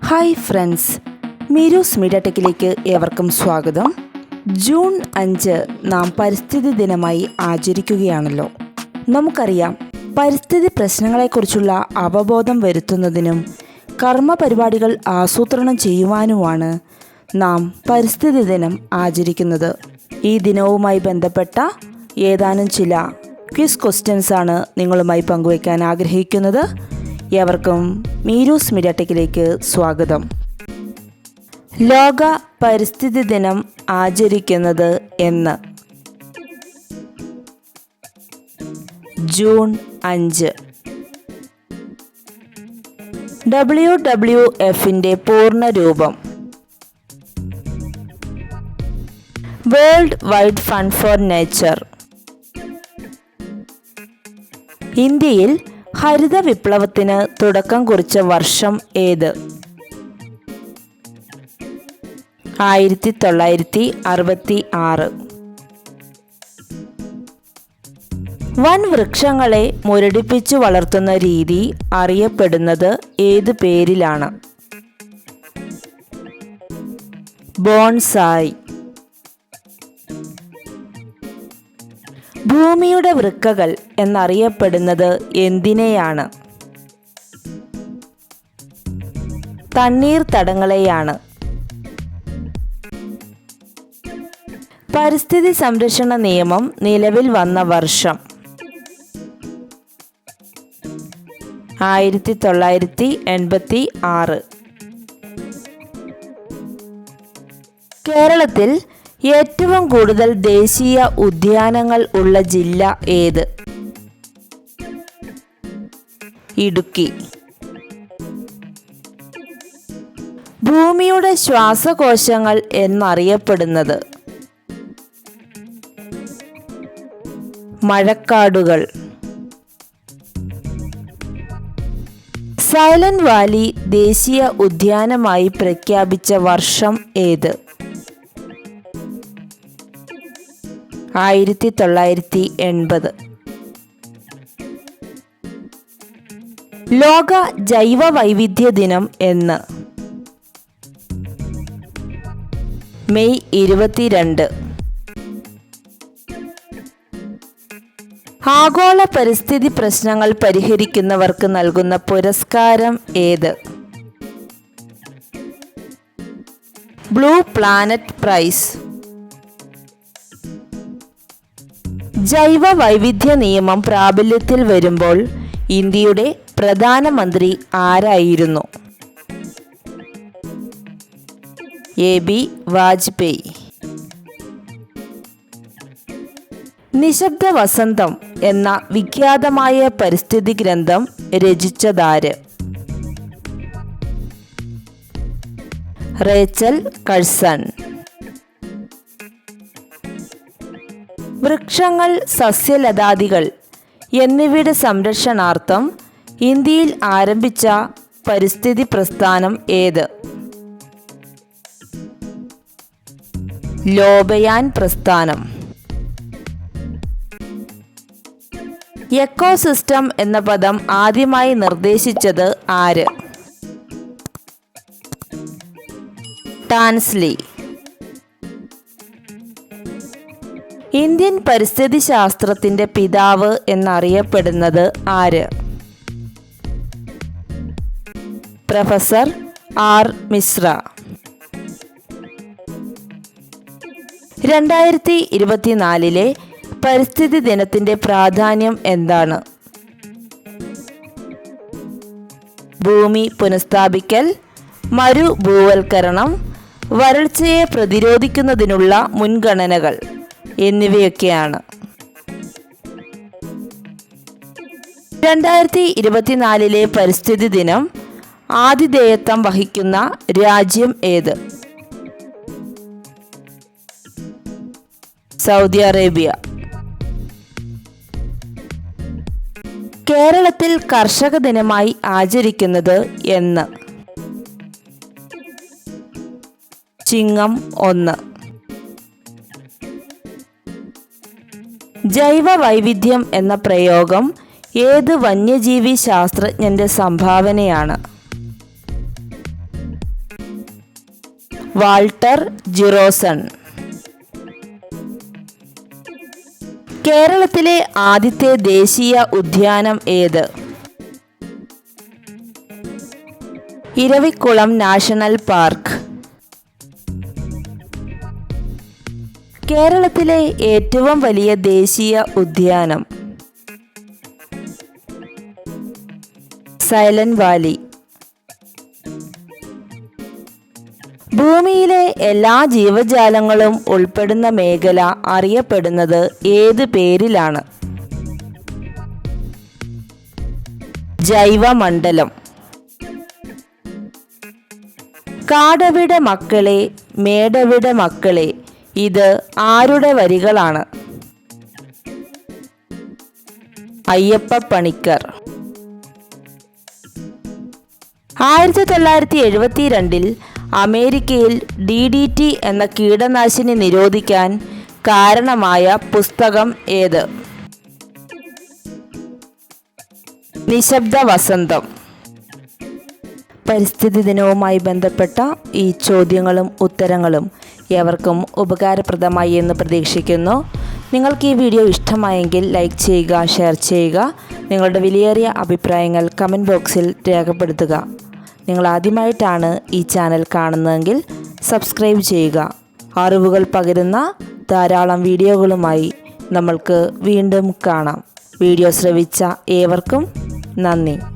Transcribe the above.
Hi friends, മീരൂസ് media ടെക്കിലേക്ക് ഏവർക്കും സ്വാഗതം. June 5 നാം പരിസ്ഥിതി ദിനമായി ആചരിക്കുകയാണല്ലോ. നമുക്കറിയാം, പരിസ്ഥിതി പ്രശ്നങ്ങളെക്കുറിച്ചുള്ള അവബോധം വരുത്തുന്നതിനും കർമ്മ പരിപാടികൾ ആസൂത്രണം ചെയ്യുവാനുമാണ് നാം പരിസ്ഥിതി ദിനം ആചരിക്കുന്നത്. ഈ ദിനവുമായി ബന്ധപ്പെട്ട ഏതാനും ചില ക്വിസ് ക്വസ്റ്റ്യൻസാണ് നിങ്ങളുമായി പങ്കുവയ്ക്കാൻ ആഗ്രഹിക്കുന്നത്. ഏവർക്കും മീരൂസ് മീഡിയ ടെക്കിലേക്ക് സ്വാഗതം. ലോക പരിസ്ഥിതി ദിനം ആചരിക്കുന്നത് എന്ന്? ജൂൺ 5. WWFിൻ്റെ പൂർണ്ണരൂപം? World wide fund for nature. ഇന്ത്യയിൽ ഹരിത വിപ്ലവത്തിന് തുടക്കം കുറിച്ച വർഷം ഏത്? 1966. വൻവൃക്ഷങ്ങളെ മുരടിപ്പിച്ചു വളർത്തുന്ന രീതി അറിയപ്പെടുന്നത് ഏത് പേരിലാണ്? ബോൺസായി. ഭൂമിയുടെ വൃക്കകൾ എന്നറിയപ്പെടുന്നത് എന്തിനെയാണ്? തണ്ണീർത്തടങ്ങളെയാണ്. പരിസ്ഥിതി സംരക്ഷണ നിയമം നിലവിൽ വന്ന വർഷം? 1986. കേരളത്തിൽ ഏറ്റവും കൂടുതൽ ദേശീയ ഉദ്യാനങ്ങൾ ഉള്ള ജില്ല ഏത്? ഇടുക്കി. ഭൂമിയുടെ ശ്വാസകോശങ്ങൾ എന്നറിയപ്പെടുന്നത്? മഴക്കാടുകൾ. സൈലന്റ് വാലി ദേശീയ ഉദ്യാനമായി പ്രഖ്യാപിച്ച വർഷം ഏത്? 1980. ലോക ജൈവ വൈവിധ്യ ദിനം എന്ന്? മെയ് 22. ആഗോള പരിസ്ഥിതി പ്രശ്നങ്ങൾ പരിഹരിക്കുന്നവർക്ക് നൽകുന്ന പുരസ്കാരം ഏത്? Blue planet prize. ജൈവ വൈവിധ്യ നിയമം പ്രാബല്യത്തിൽ വരുമ്പോൾ ഇന്ത്യയുടെ പ്രധാനമന്ത്രി ആരായിരുന്നു? AB വാജ്പേയി. നിശബ്ദ വസന്തം എന്ന വിഖ്യാതമായ പരിസ്ഥിതി ഗ്രന്ഥം രചിച്ചതാര്? Rachel Curzon. വൃക്ഷങ്ങൾ, സസ്യലതാദികൾ എന്നിവയുടെ സംരക്ഷണാർത്ഥം ഇന്ത്യയിൽ ആരംഭിച്ച പരിസ്ഥിതി പ്രസ്ഥാനം ഏത്? ലോബയാൻ പ്രസ്ഥാനം. എക്കോസിസ്റ്റം എന്ന പദം ആദ്യമായി നിർദ്ദേശിച്ചത് ആര്? ടാൻസ്ലി. ഇന്ത്യൻ പരിസ്ഥിതി ശാസ്ത്രത്തിന്റെ പിതാവ് എന്നറിയപ്പെടുന്നത് ആര്? Professor R. മിശ്ര. 2024 പരിസ്ഥിതി ദിനത്തിന്റെ പ്രാധാന്യം എന്താണ്? ഭൂമി പുനഃസ്ഥാപിക്കൽ, മരുഭൂവൽക്കരണം, വരൾച്ചയെ പ്രതിരോധിക്കുന്നതിനുള്ള മുൻഗണനകൾ എന്നിവയൊക്കെയാണ്. 2024 പരിസ്ഥിതി ദിനം ആതിഥേയത്വം വഹിക്കുന്ന രാജ്യം ഏത്? Saudi Arabia. കേരളത്തിൽ കർഷക ദിനമായി ആചരിക്കുന്നത് എന്ന്? ചിങ്ങം 1. ജൈവ വൈവിധ്യം എന്ന പ്രയോഗം ഏത് വന്യജീവി ശാസ്ത്രജ്ഞന്റെ സംഭാവനയാണ്? വാൾട്ടർ ജിറോസൺ. കേരളത്തിലെ ആദ്യത്തെ ദേശീയ ഉദ്യാനം ഏത്? Eravikulam national park. കേരളത്തിലെ ഏറ്റവും വലിയ ദേശീയ ഉദ്യാനം സൈലന്റ് വാലി. ഭൂമിയിലെ എല്ലാ ജീവജാലങ്ങളും ഉൾപ്പെടുന്ന മേഖല അറിയപ്പെടുന്നത് ഏത് പേരിലാണ്? ജൈവമണ്ഡലം. കാടവിടെ മക്കളെ മേടവിടെ മക്കളെ ഇത് ആരുടെ വരികളാണ്? അയ്യപ്പ പണിക്കർ. 1972 അമേരിക്കയിൽ DDT എന്ന കീടനാശിനി നിരോധിക്കാൻ കാരണമായ പുസ്തകം ഏത്? നിശബ്ദ വസന്തം. പരിസ്ഥിതി ദിനവുമായി ബന്ധപ്പെട്ട ഈ ചോദ്യങ്ങളും ഉത്തരങ്ങളും ഏവർക്കും ഉപകാരപ്രദമായി എന്ന് പ്രതീക്ഷിക്കുന്നു. നിങ്ങൾക്ക് ഈ വീഡിയോ ഇഷ്ടമായെങ്കിൽ ലൈക്ക് ചെയ്യുക, ഷെയർ ചെയ്യുക. നിങ്ങളുടെ വിലയേറിയ അഭിപ്രായങ്ങൾ കമൻറ്റ് ബോക്സിൽ രേഖപ്പെടുത്തുക. നിങ്ങൾ ആദ്യമായിട്ടാണ് ഈ ചാനൽ കാണുന്നതെങ്കിൽ സബ്സ്ക്രൈബ് ചെയ്യുക. അറിവുകൾ പകരുന്ന ധാരാളം വീഡിയോകളുമായി നമ്മൾക്ക് വീണ്ടും കാണാം. വീഡിയോ ശ്രവിച്ച ഏവർക്കും നന്ദി.